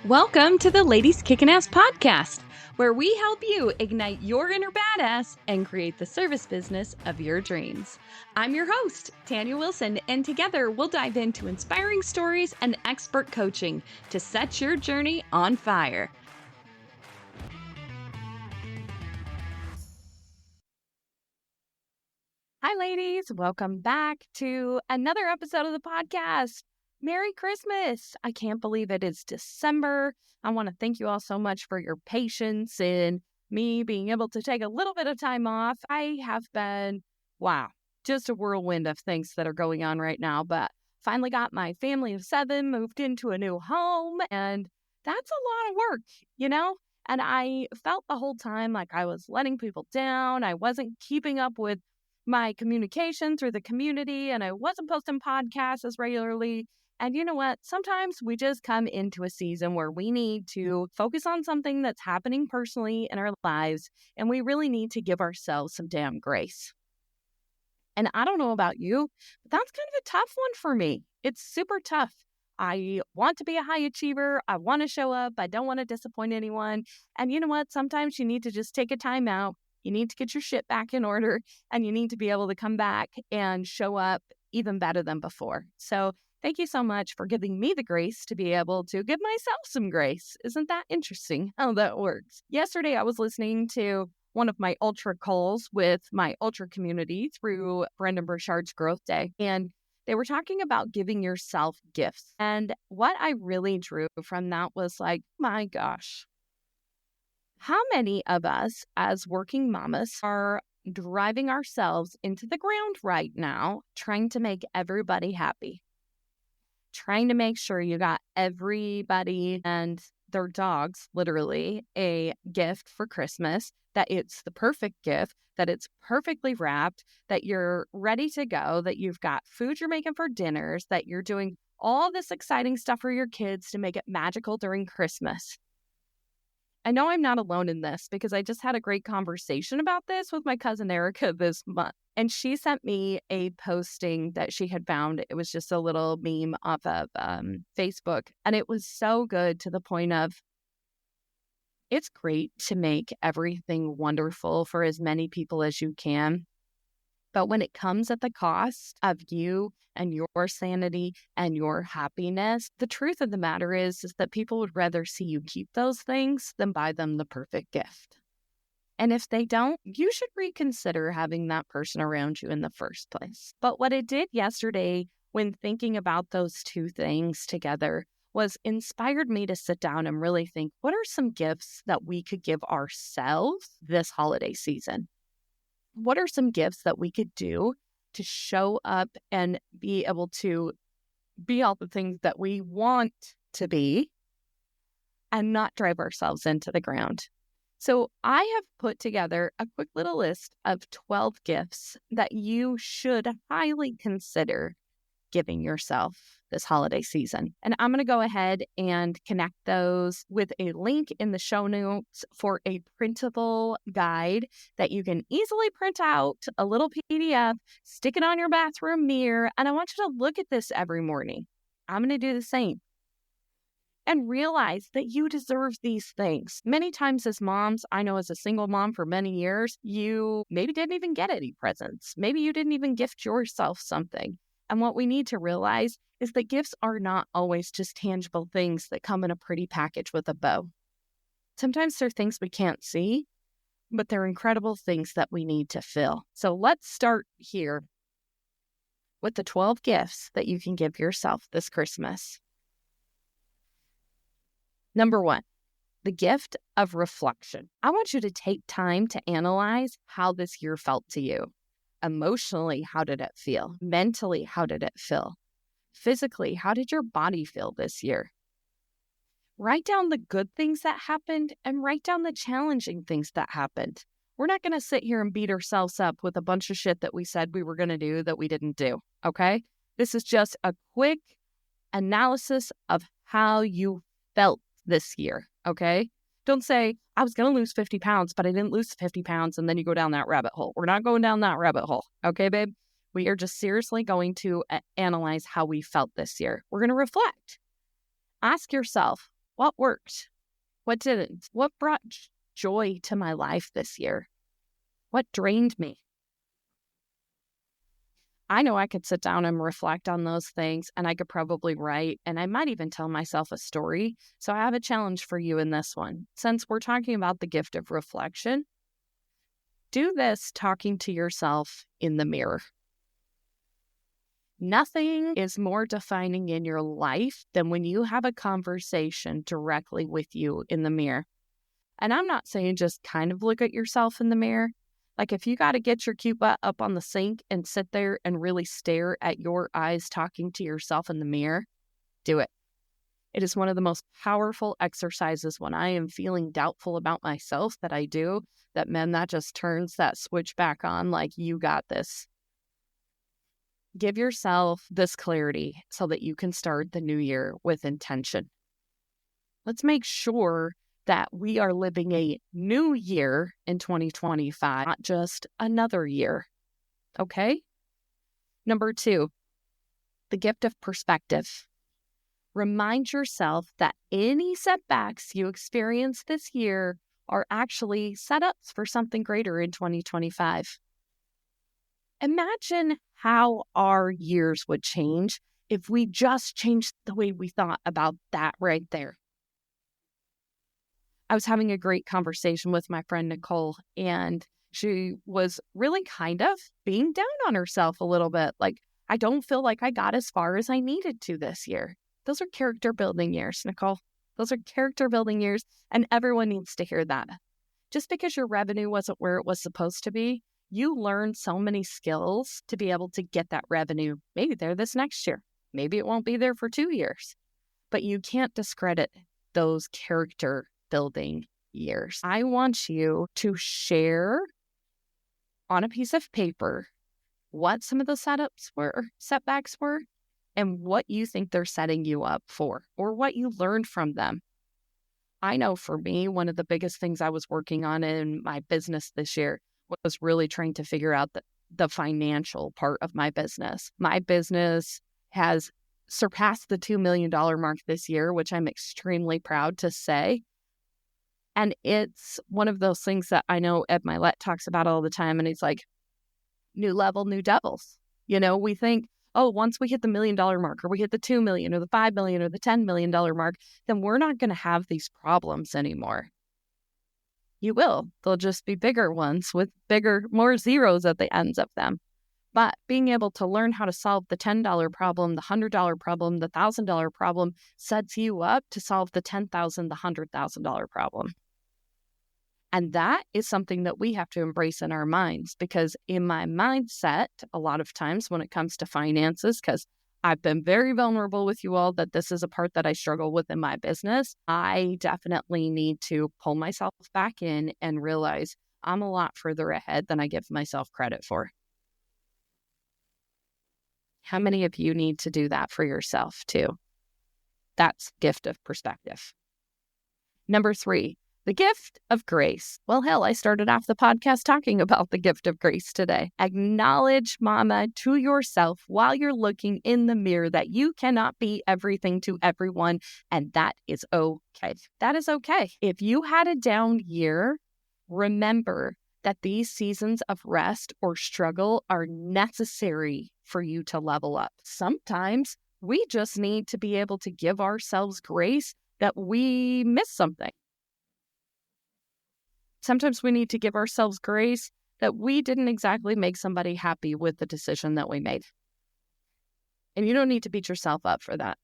Welcome to the Ladies Kickin' Ass podcast, where we help you ignite your inner badass and create the service business of your dreams. I'm your host, Tanya Wilson, and together we'll dive into inspiring stories and expert coaching to set your journey on fire. Hi, ladies. Welcome back to another episode of the podcast. Merry Christmas. I can't believe it is December. I want to thank you all so much for your patience in me being able to take a little bit of time off. I have been, just a whirlwind of things that are going on right now, but finally got my family of 7 moved into a new home, and that's a lot of work, And I felt the whole time like I was letting people down. I wasn't keeping up with my communication through the community, and I wasn't posting podcasts as regularly. And you know what? Sometimes we just come into a season where we need to focus on something that's happening personally in our lives, and we really need to give ourselves some damn grace. And I don't know about you, but that's kind of a tough one for me. It's super tough. I want to be a high achiever. I want to show up. I don't want to disappoint anyone. And you know what? Sometimes you need to just take a time out. You need to get your shit back in order, and you need to be able to come back and show up even better than before. So thank you so much for giving me the grace to be able to give myself some grace. Isn't that interesting how that works? Yesterday, I was listening to one of my ultra calls with my ultra community through Brendan Burchard's Growth Day, and they were talking about giving yourself gifts. And what I really drew from that was like, my gosh, how many of us as working mamas are driving ourselves into the ground right now, trying to make everybody happy, trying to make sure you got everybody and their dogs, literally, a gift for Christmas, that it's the perfect gift, that it's perfectly wrapped, that you're ready to go, that you've got food you're making for dinners, that you're doing all this exciting stuff for your kids to make it magical during Christmas. I know I'm not alone in this because I just had a great conversation about this with my cousin Erica this month. And she sent me a posting that she had found. It was just a little meme off of Facebook. And it was so good to the point of, it's great to make everything wonderful for as many people as you can. But when it comes at the cost of you and your sanity and your happiness, the truth of the matter is that people would rather see you keep those things than buy them the perfect gift. And if they don't, you should reconsider having that person around you in the first place. But what it did yesterday when thinking about those two things together was inspired me to sit down and really think, what are some gifts that we could give ourselves this holiday season? What are some gifts that we could do to show up and be able to be all the things that we want to be and not drive ourselves into the ground? So I have put together a quick little list of 12 gifts that you should highly consider giving yourself this holiday season. And I'm going to go ahead and connect those with a link in the show notes for a printable guide that you can easily print out, a little PDF, stick it on your bathroom mirror, and I want you to look at this every morning. I'm going to do the same. And realize that you deserve these things. Many times as moms, I know as a single mom for many years, you maybe didn't even get any presents. Maybe you didn't even gift yourself something. And what we need to realize is that gifts are not always just tangible things that come in a pretty package with a bow. Sometimes they're things we can't see, but they're incredible things that we need to fill. So let's start here with the 12 gifts that you can give yourself this Christmas. Number 1, the gift of reflection. I want you to take time to analyze how this year felt to you. Emotionally, how did it feel? Mentally, how did it feel? Physically, how did your body feel this year? Write down the good things that happened and write down the challenging things that happened. We're not going to sit here and beat ourselves up with a bunch of shit that we said we were going to do that we didn't do, okay? This is just a quick analysis of how you felt this year, okay? Don't say, I was going to lose 50 pounds, but I didn't lose 50 pounds, and then you go down that rabbit hole. We're not going down that rabbit hole, okay, babe? We are just seriously going to analyze how we felt this year. We're going to reflect. Ask yourself, What worked? What didn't? What brought joy to my life this year? What drained me? I know I could sit down and reflect on those things, and I could probably write, and I might even tell myself a story. So I have a challenge for you in this one. Since we're talking about the gift of reflection, do this talking to yourself in the mirror. Nothing is more defining in your life than when you have a conversation directly with you in the mirror. And I'm not saying just kind of look at yourself in the mirror. Like if you got to get your cute butt up on the sink and sit there and really stare at your eyes talking to yourself in the mirror, do it. It is one of the most powerful exercises when I am feeling doubtful about myself that I do, that just turns that switch back on like you got this. Give yourself this clarity so that you can start the new year with intention. Let's make sure that we are living a new year in 2025, not just another year. Okay? Number 2, the gift of perspective. Remind yourself that any setbacks you experience this year are actually setups for something greater in 2025. Imagine how our years would change if we just changed the way we thought about that right there. I was having a great conversation with my friend Nicole, and she was really kind of being down on herself a little bit. Like, I don't feel like I got as far as I needed to this year. Those are character building years, Nicole. Those are character building years, and everyone needs to hear that. Just because your revenue wasn't where it was supposed to be, you learned so many skills to be able to get that revenue maybe there this next year. Maybe it won't be there for 2 years, but you can't discredit those character building years. I want you to share on a piece of paper what some of the setbacks were, and what you think they're setting you up for, or what you learned from them. I know for me, one of the biggest things I was working on in my business this year was really trying to figure out the financial part of my business. My business has surpassed the $2 million mark this year, which I'm extremely proud to say. And it's one of those things that I know Ed Milet talks about all the time. And he's like, new level, new devils. You know, we think, oh, once we hit the $1 million mark, or we hit the 2 million or the 5 million or the $10 million mark, then we're not going to have these problems anymore. You will. They'll just be bigger ones with more zeros at the ends of them. But being able to learn how to solve the $10 problem, the $100 problem, the $1,000 problem sets you up to solve the $10,000, the $100,000 problem. And that is something that we have to embrace in our minds, because in my mindset, a lot of times when it comes to finances, because I've been very vulnerable with you all that this is a part that I struggle with in my business, I definitely need to pull myself back in and realize I'm a lot further ahead than I give myself credit for. How many of you need to do that for yourself too? That's gift of perspective. Number 3, the gift of grace. Well, hell, I started off the podcast talking about the gift of grace today. Acknowledge, mama, to yourself while you're looking in the mirror that you cannot be everything to everyone, and that is okay. That is okay. If you had a down year, remember that these seasons of rest or struggle are necessary for you to level up. Sometimes we just need to be able to give ourselves grace that we missed something. Sometimes we need to give ourselves grace that we didn't exactly make somebody happy with the decision that we made. And you don't need to beat yourself up for that.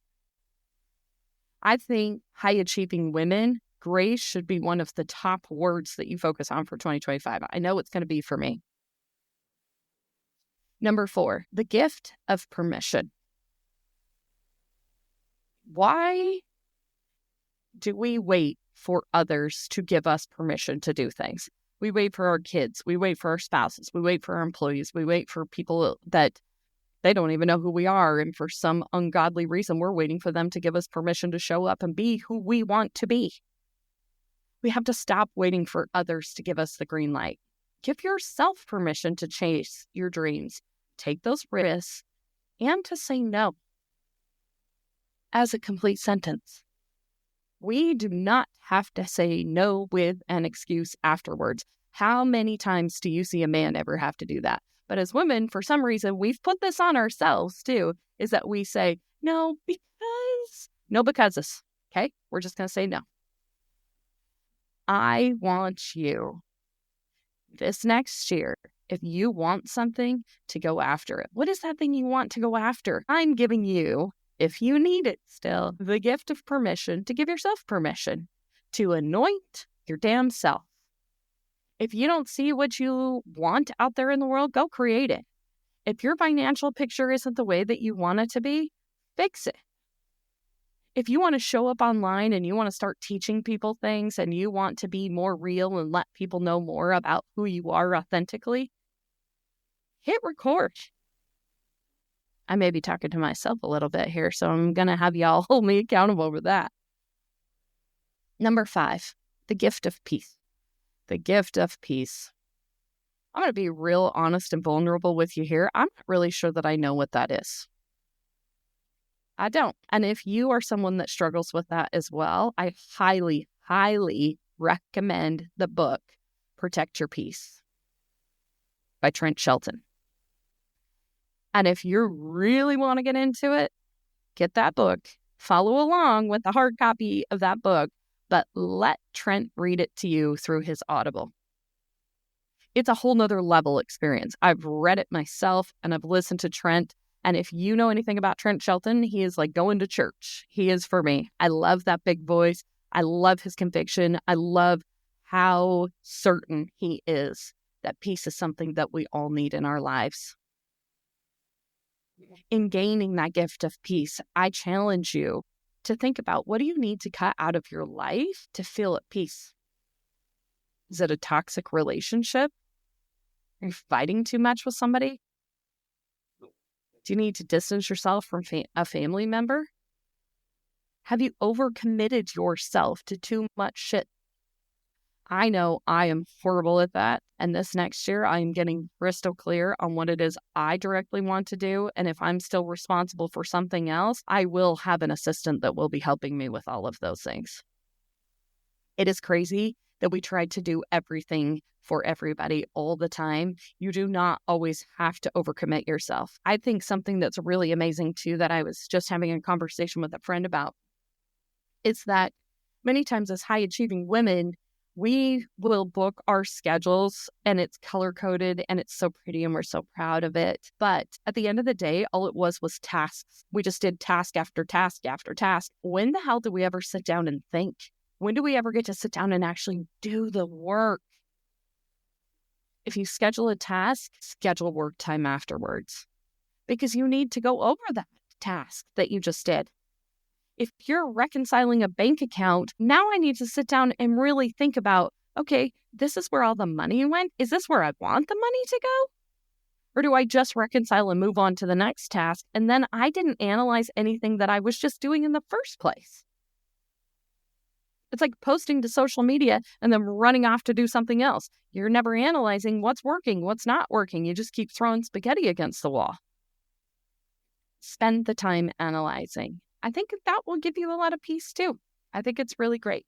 I think high-achieving women, grace should be one of the top words that you focus on for 2025. I know it's going to be for me. Number 4, the gift of permission. Why do we wait for others to give us permission to do things? We wait for our kids. We wait for our spouses. We wait for our employees. We wait for people that they don't even know who we are. And for some ungodly reason, we're waiting for them to give us permission to show up and be who we want to be. We have to stop waiting for others to give us the green light. Give yourself permission to chase your dreams, take those risks, and to say no. As a complete sentence. We do not have to say no with an excuse afterwards. How many times do you see a man ever have to do that? But as women, for some reason, we've put this on ourselves too, is that we say, no, because. Okay? We're just going to say no. I want you this next year, if you want something, to go after it. What is that thing you want to go after? I'm giving you, if you need it still, the gift of permission to give yourself permission to anoint your damn self. If you don't see what you want out there in the world, go create it. If your financial picture isn't the way that you want it to be, fix it. If you want to show up online and you want to start teaching people things and you want to be more real and let people know more about who you are authentically, hit record. I may be talking to myself a little bit here, so I'm going to have y'all hold me accountable for that. Number 5, the gift of peace. The gift of peace. I'm going to be real honest and vulnerable with you here. I'm not really sure that I know what that is. I don't. And if you are someone that struggles with that as well, I highly, highly recommend the book, Protect Your Peace by Trent Shelton. And if you really want to get into it, get that book, follow along with the hard copy of that book, but let Trent read it to you through his Audible. It's a whole nother level experience. I've read it myself and I've listened to Trent. And if you know anything about Trent Shelton, he is like going to church. He is for me. I love that big voice. I love his conviction. I love how certain he is that peace is something that we all need in our lives. In gaining that gift of peace, I challenge you to think about, what do you need to cut out of your life to feel at peace? Is it a toxic relationship? Are you fighting too much with somebody? Do you need to distance yourself from a family member? Have you overcommitted yourself to too much shit? I know I am horrible at that. And this next year, I am getting crystal clear on what it is I directly want to do. And if I'm still responsible for something else, I will have an assistant that will be helping me with all of those things. It is crazy that we try to do everything for everybody all the time. You do not always have to overcommit yourself. I think something that's really amazing too, that I was just having a conversation with a friend about, is that many times as high achieving women, we will book our schedules and it's color coded and it's so pretty and we're so proud of it. But at the end of the day, all it was tasks. We just did task after task after task. When the hell do we ever sit down and think? When do we ever get to sit down and actually do the work? If you schedule a task, schedule work time afterwards, because you need to go over that task that you just did. If you're reconciling a bank account, now I need to sit down and really think about, okay, this is where all the money went. Is this where I want the money to go? Or do I just reconcile and move on to the next task? And then I didn't analyze anything that I was just doing in the first place. It's like posting to social media and then running off to do something else. You're never analyzing what's working, what's not working. You just keep throwing spaghetti against the wall. Spend the time analyzing. I think that will give you a lot of peace too. I think it's really great.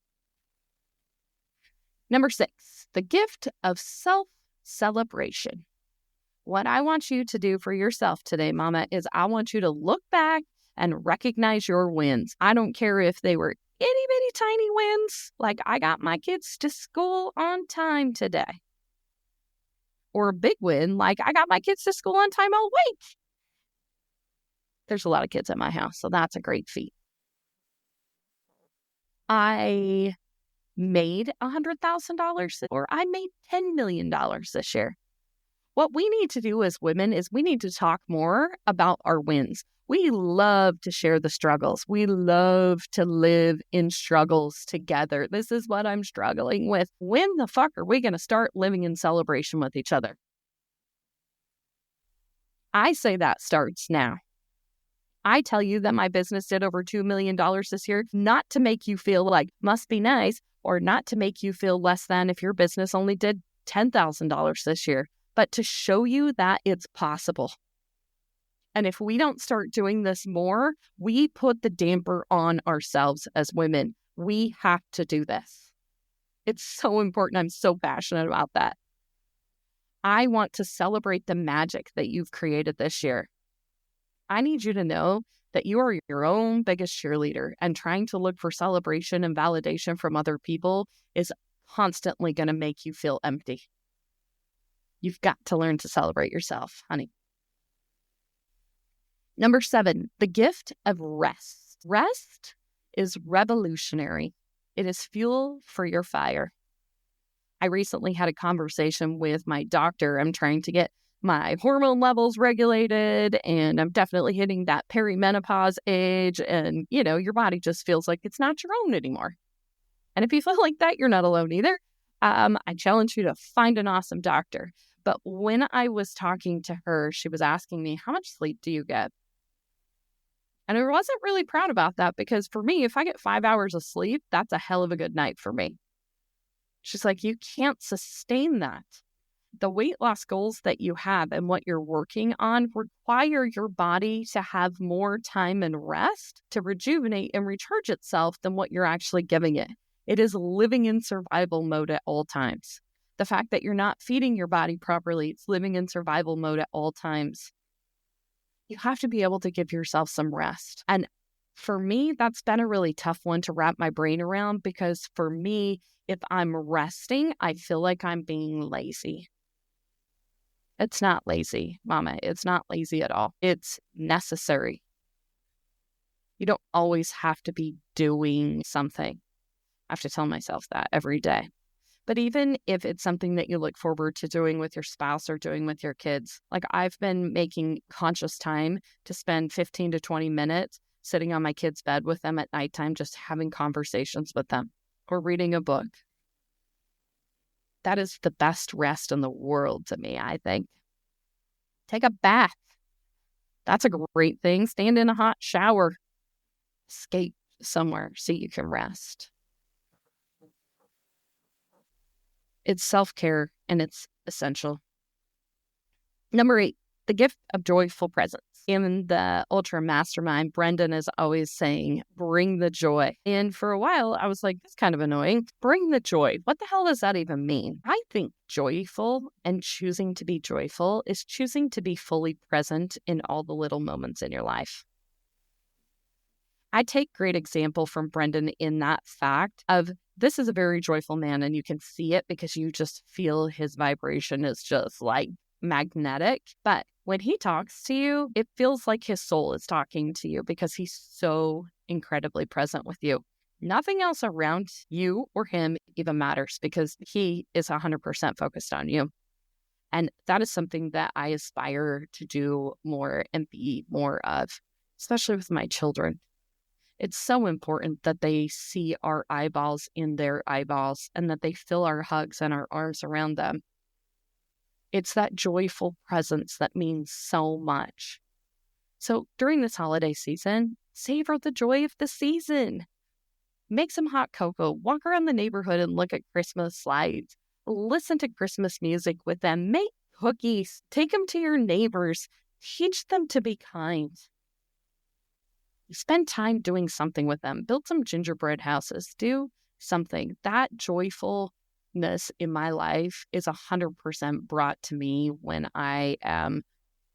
Number 6, the gift of self-celebration. What I want you to do for yourself today, Mama, is I want you to look back and recognize your wins. I don't care if they were itty bitty tiny wins, like I got my kids to school on time today. Or a big win, like I got my kids to school on time all week. There's a lot of kids at my house, so that's a great feat. I made $100,000 or I made $10 million this year. What we need to do as women is we need to talk more about our wins. We love to share the struggles. We love to live in struggles together. This is what I'm struggling with. When the fuck are we going to start living in celebration with each other? I say that starts now. I tell you that my business did over $2 million this year, not to make you feel like must be nice, or not to make you feel less than if your business only did $10,000 this year, but to show you that it's possible. And if we don't start doing this more, we put the damper on ourselves as women. We have to do this. It's so important. I'm so passionate about that. I want to celebrate the magic that you've created this year. I need you to know that you are your own biggest cheerleader, and trying to look for celebration and validation from other people is constantly going to make you feel empty. You've got to learn to celebrate yourself, honey. Number 7, the gift of rest. Rest is revolutionary. It is fuel for your fire. I recently had a conversation with my doctor. I'm trying to get my hormone levels regulated, and I'm definitely hitting that perimenopause age. And, your body just feels like it's not your own anymore. And if you feel like that, you're not alone either. I challenge you to find an awesome doctor. But when I was talking to her, she was asking me, how much sleep do you get? And I wasn't really proud about that, because for me, if I get 5 hours of sleep, that's a hell of a good night for me. She's like, you can't sustain that. The weight loss goals that you have and what you're working on require your body to have more time and rest to rejuvenate and recharge itself than what you're actually giving it. It is living in survival mode at all times. The fact that you're not feeding your body properly, it's living in survival mode at all times. You have to be able to give yourself some rest. And for me, that's been a really tough one to wrap my brain around, because for me, if I'm resting, I feel like I'm being lazy. It's not lazy, Mama. It's not lazy at all. It's necessary. You don't always have to be doing something. I have to tell myself that every day. But even if it's something that you look forward to doing with your spouse or doing with your kids, like I've been making conscious time to spend 15 to 20 minutes sitting on my kids' bed with them at nighttime, just having conversations with them or reading a book. That is the best rest in the world to me, I think. Take a bath. That's a great thing. Stand in a hot shower. Escape somewhere so you can rest. It's self-care, and it's essential. Number 8, the gift of joyful presence. In the Ultra Mastermind, Brendan is always saying, bring the joy. And for a while, I was like, that's kind of annoying. Bring the joy. What the hell does that even mean? I think joyful and choosing to be joyful is choosing to be fully present in all the little moments in your life. I take great example from Brendan in that fact of, this is a very joyful man, and you can see it because you just feel his vibration is just like magnetic. But when he talks to you, it feels like his soul is talking to you, because he's so incredibly present with you. Nothing else around you or him even matters, because he is 100% focused on you. And that is something that I aspire to do more and be more of, especially with my children. It's so important that they see our eyeballs in their eyeballs, and that they feel our hugs and our arms around them. It's that joyful presence that means so much. So during this holiday season, savor the joy of the season. Make some hot cocoa, walk around the neighborhood and look at Christmas lights. Listen to Christmas music with them. Make cookies. Take them to your neighbors. Teach them to be kind. Spend time doing something with them. Build some gingerbread houses. Do something. That joyfulness in my life is 100% brought to me when I am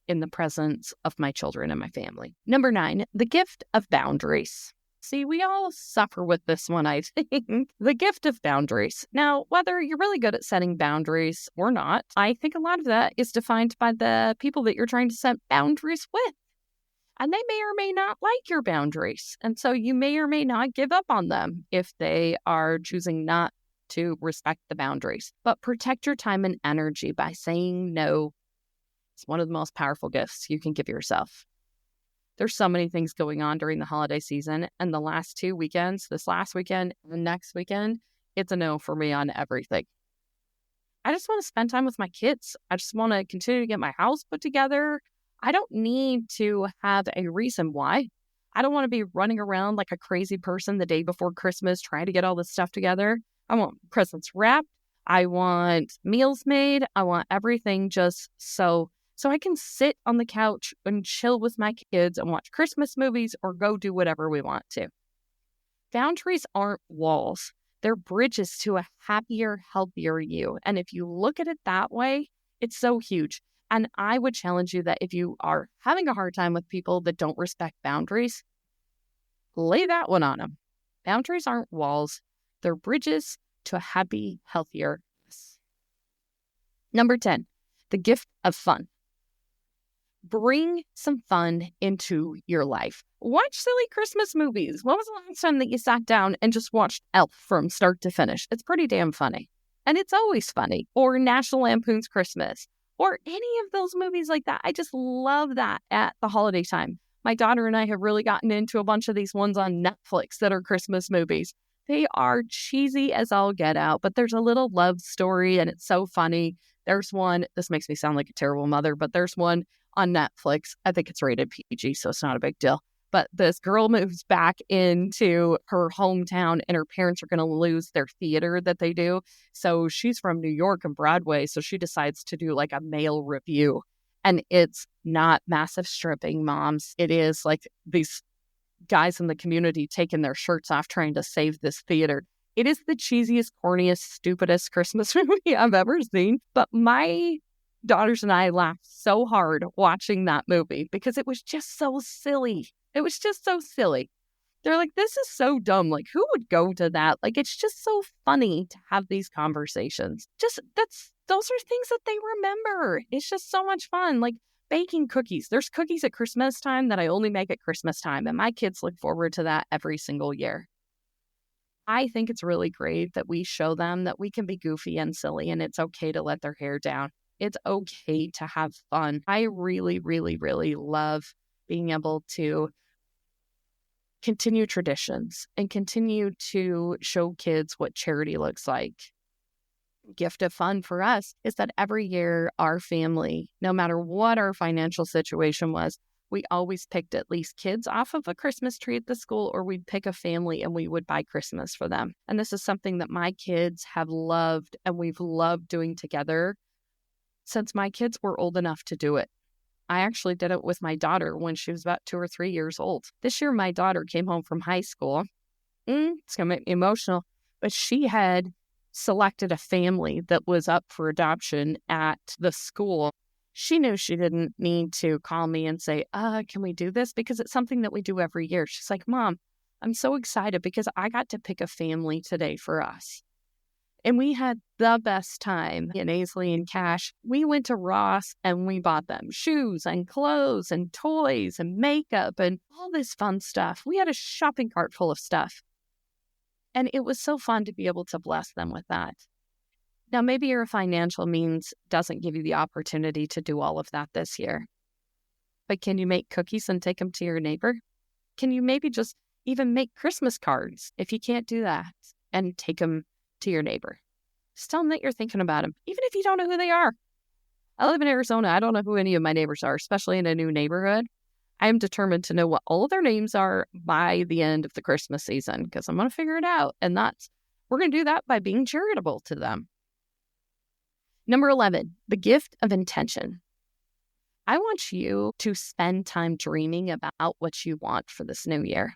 in the presence of my children and my family. Number 9, the gift of boundaries. See, we all suffer with this one, I think. The gift of boundaries. Now, whether you're really good at setting boundaries or not, I think a lot of that is defined by the people that you're trying to set boundaries with. And they may or may not like your boundaries. And so you may or may not give up on them if they are choosing not to respect the boundaries. But protect your time and energy by saying no. It's one of the most powerful gifts you can give yourself. There's so many things going on during the holiday season. And the last 2 weekends, this last weekend and next weekend, it's a no for me on everything. I just want to spend time with my kids. I just want to continue to get my house put together. I don't need to have a reason why. I don't want to be running around like a crazy person the day before Christmas trying to get all this stuff together. I want presents wrapped. I want meals made. I want everything just so I can sit on the couch and chill with my kids and watch Christmas movies or go do whatever we want to. Boundaries aren't walls. They're bridges to a happier, healthier you. And if you look at it that way, it's so huge. And I would challenge you that if you are having a hard time with people that don't respect boundaries, lay that one on them. Boundaries aren't walls. They're bridges to a happy, healthier us. Number 10, the gift of fun. Bring some fun into your life. Watch silly Christmas movies. When was the last time that you sat down and just watched Elf from start to finish? It's pretty damn funny. And it's always funny. Or National Lampoon's Christmas. Or any of those movies like that. I just love that at the holiday time. My daughter and I have really gotten into a bunch of these ones on Netflix that are Christmas movies. They are cheesy as all get out, but there's a little love story and it's so funny. There's one, this makes me sound like a terrible mother, but there's one on Netflix. I think it's rated PG, so it's not a big deal. But this girl moves back into her hometown and her parents are going to lose their theater that they do. So she's from New York and Broadway. So she decides to do like a male review. And it's not massive stripping moms. It is like these guys in the community taking their shirts off trying to save this theater. It is the cheesiest, corniest, stupidest Christmas movie I've ever seen. But my daughters and I laughed so hard watching that movie because it was just so silly. It was just so silly. They're like, this is so dumb. Like, who would go to that? Like, it's just so funny to have these conversations. Those are things that they remember. It's just so much fun. Like baking cookies. There's cookies at Christmas time that I only make at Christmas time. And my kids look forward to that every single year. I think it's really great that we show them that we can be goofy and silly and it's okay to let their hair down. It's okay to have fun. I really, really, really love being able to continue traditions and continue to show kids what charity looks like. Gift of fun for us is that every year our family, no matter what our financial situation was, we always picked at least kids off of a Christmas tree at the school, or we'd pick a family and we would buy Christmas for them. And this is something that my kids have loved and we've loved doing together since my kids were old enough to do it. I actually did it with my daughter when she was about 2 or 3 years old. This year, my daughter came home from high school. It's going to make me emotional, but she had selected a family that was up for adoption at the school. She knew she didn't need to call me and say, can we do this? Because it's something that we do every year. She's like, Mom, I'm so excited because I got to pick a family today for us. And we had the best time in Aisley and Cash. We went to Ross and we bought them shoes and clothes and toys and makeup and all this fun stuff. We had a shopping cart full of stuff. And it was so fun to be able to bless them with that. Now, maybe your financial means doesn't give you the opportunity to do all of that this year. But can you make cookies and take them to your neighbor? Can you maybe just even make Christmas cards if you can't do that and take them to your neighbor? Just tell them that you're thinking about them, even if you don't know who they are. I live in Arizona. I don't know who any of my neighbors are, especially in a new neighborhood. I am determined to know what all of their names are by the end of the Christmas season because I'm going to figure it out. And we're going to do that by being charitable to them. Number 11, the gift of intention. I want you to spend time dreaming about what you want for this new year.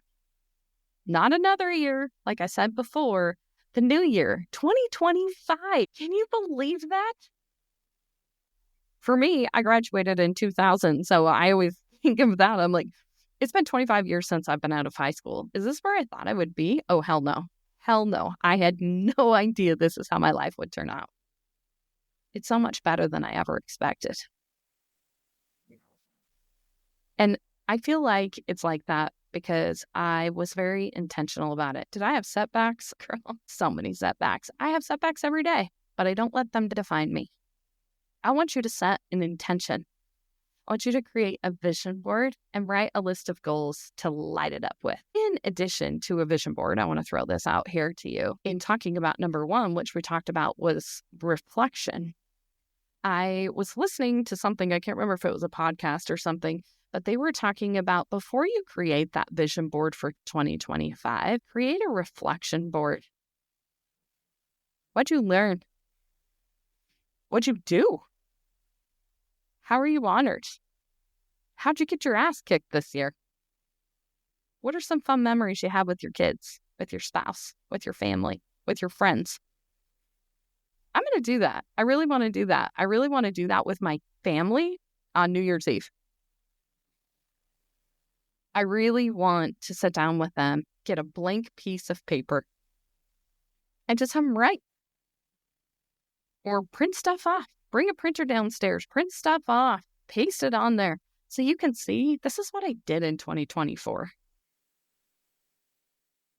Not another year, like I said before, the new year, 2025. Can you believe that? For me, I graduated in 2000, so I always think of that. I'm like, it's been 25 years since I've been out of high school. Is this where I thought I would be? Oh, hell no. Hell no. I had no idea this is how my life would turn out. It's so much better than I ever expected. And I feel like it's like that because I was very intentional about it. Did I have setbacks? Girl, so many setbacks. I have setbacks every day, but I don't let them define me. I want you to set an intention. I want you to create a vision board and write a list of goals to light it up with. In addition to a vision board, I want to throw this out here to you. In talking about number 1, which we talked about, was reflection. I was listening to something, I can't remember if it was a podcast or something, but they were talking about before you create that vision board for 2025, create a reflection board. What'd you learn? What'd you do? How are you honored? How'd you get your ass kicked this year? What are some fun memories you have with your kids? with your spouse, with your family, with your friends. I'm going to do that. I really want to do that. I really want to do that with my family on New Year's Eve. I really want to sit down with them, get a blank piece of paper, and just have them write. Or print stuff off. Bring a printer downstairs, print stuff off, paste it on there so you can see this is what I did in 2024.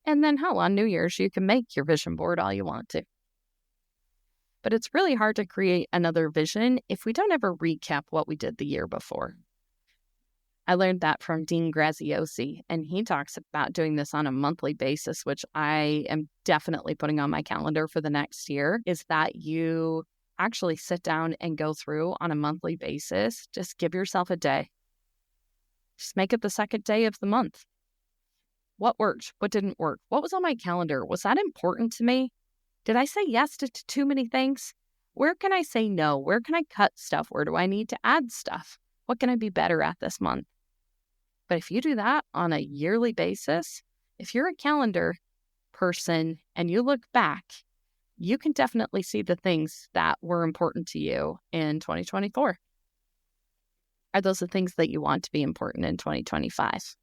And then on New Year's, you can make your vision board all you want to. But it's really hard to create another vision if we don't ever recap what we did the year before. I learned that from Dean Graziosi, and he talks about doing this on a monthly basis, which I am definitely putting on my calendar for the next year, is that you actually sit down and go through on a monthly basis. Just give yourself a day. Just make it the second day of the month. What worked? What didn't work? What was on my calendar? Was that important to me? Did I say yes to too many things? Where can I say no? Where can I cut stuff? Where do I need to add stuff? What can I be better at this month? But if you do that on a yearly basis, if you're a calendar person and you look back, you can definitely see the things that were important to you in 2024. Are those the things that you want to be important in 2025?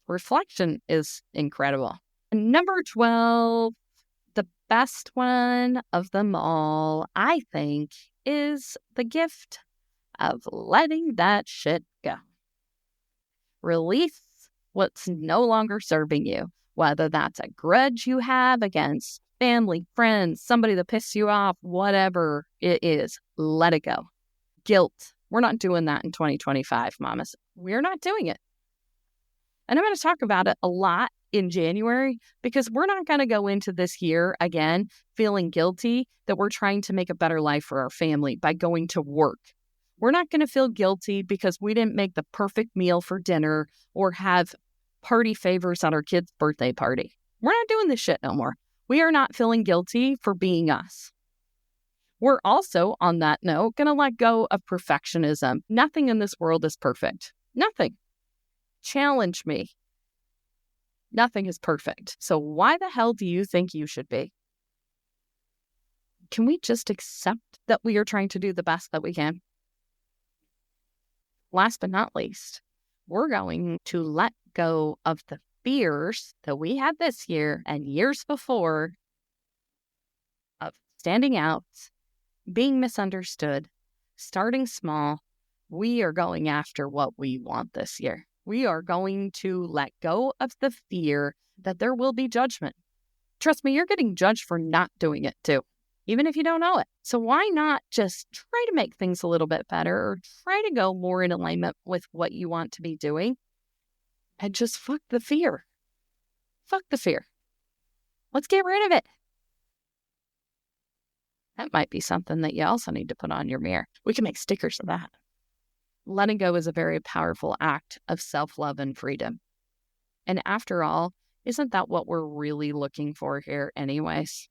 Reflection is incredible. And number 12, the best one of them all, I think, is the gift of letting that shit go. Release what's no longer serving you, whether that's a grudge you have against family, friends, somebody that pissed you off, whatever it is, let it go. Guilt. We're not doing that in 2025, mamas. We're not doing it. And I'm going to talk about it a lot in January because we're not going to go into this year again feeling guilty that we're trying to make a better life for our family by going to work. We're not going to feel guilty because we didn't make the perfect meal for dinner or have party favors at our kid's birthday party. We're not doing this shit no more. We are not feeling guilty for being us. We're also, on that note, going to let go of perfectionism. Nothing in this world is perfect. Nothing. Challenge me. Nothing is perfect. So why the hell do you think you should be? Can we just accept that we are trying to do the best that we can? Last but not least, we're going to let go of the fears that we had this year and years before of standing out, being misunderstood, starting small. We are going after what we want this year. We are going to let go of the fear that there will be judgment. Trust me, you're getting judged for not doing it too, even if you don't know it. So why not just try to make things a little bit better or try to go more in alignment with what you want to be doing and just fuck the fear. Fuck the fear. Let's get rid of it. That might be something that you also need to put on your mirror. We can make stickers of that. Letting go is a very powerful act of self-love and freedom. And after all, isn't that what we're really looking for here anyways?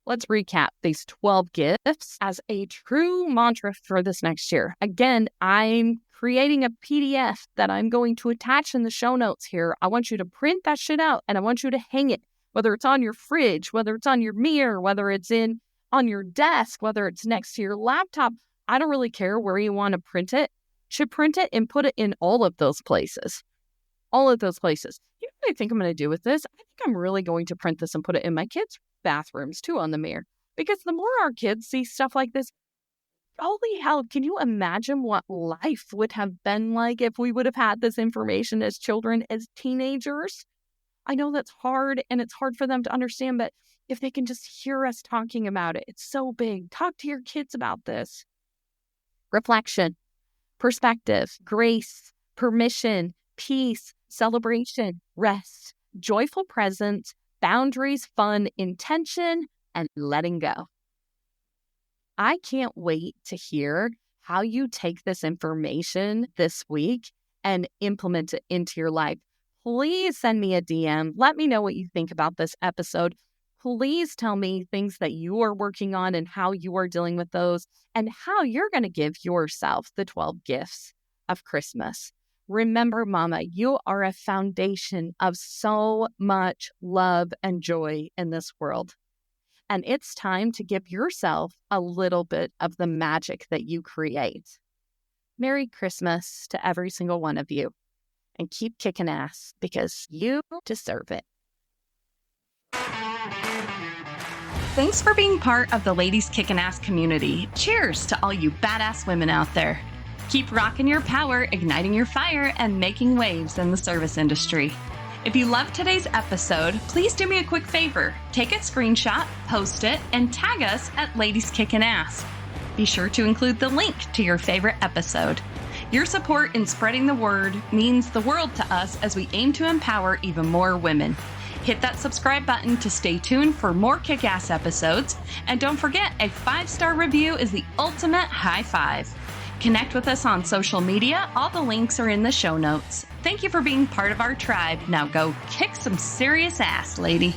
Let's recap these 12 gifts as a true mantra for this next year. Again, I'm creating a PDF that I'm going to attach in the show notes here. I want you to print that shit out and I want you to hang it, whether it's on your fridge, whether it's on your mirror, whether it's on your desk, whether it's next to your laptop. I don't really care where you want to print it. You should print it and put it in all of those places. All of those places. You know what I think I'm going to do with this? I think I'm really going to print this and put it in my kids' bathrooms too on the mirror. Because the more our kids see stuff like this, holy hell, can you imagine what life would have been like if we would have had this information as children, as teenagers? I know that's hard and it's hard for them to understand, but if they can just hear us talking about it, it's so big. Talk to your kids about this. Reflection, perspective, grace, permission, peace, celebration, rest, joyful presence, boundaries, fun, intention, and letting go. I can't wait to hear how you take this information this week and implement it into your life. Please send me a DM. Let me know what you think about this episode. Please tell me things that you are working on and how you are dealing with those and how you're going to give yourself the 12 gifts of Christmas. Remember, Mama, you are a foundation of so much love and joy in this world. And it's time to give yourself a little bit of the magic that you create. Merry Christmas to every single one of you. And keep kicking ass because you deserve it. Thanks for being part of the Ladies Kickin' Ass community. Cheers to all you badass women out there. Keep rocking your power, igniting your fire, and making waves in the service industry. If you loved today's episode, please do me a quick favor. Take a screenshot, post it, and tag us at Ladies Kickin' Ass. Be sure to include the link to your favorite episode. Your support in spreading the word means the world to us as we aim to empower even more women. Hit that subscribe button to stay tuned for more kick-ass episodes. And don't forget, a 5-star review is the ultimate high five. Connect with us on social media. All the links are in the show notes. Thank you for being part of our tribe. Now go kick some serious ass, lady.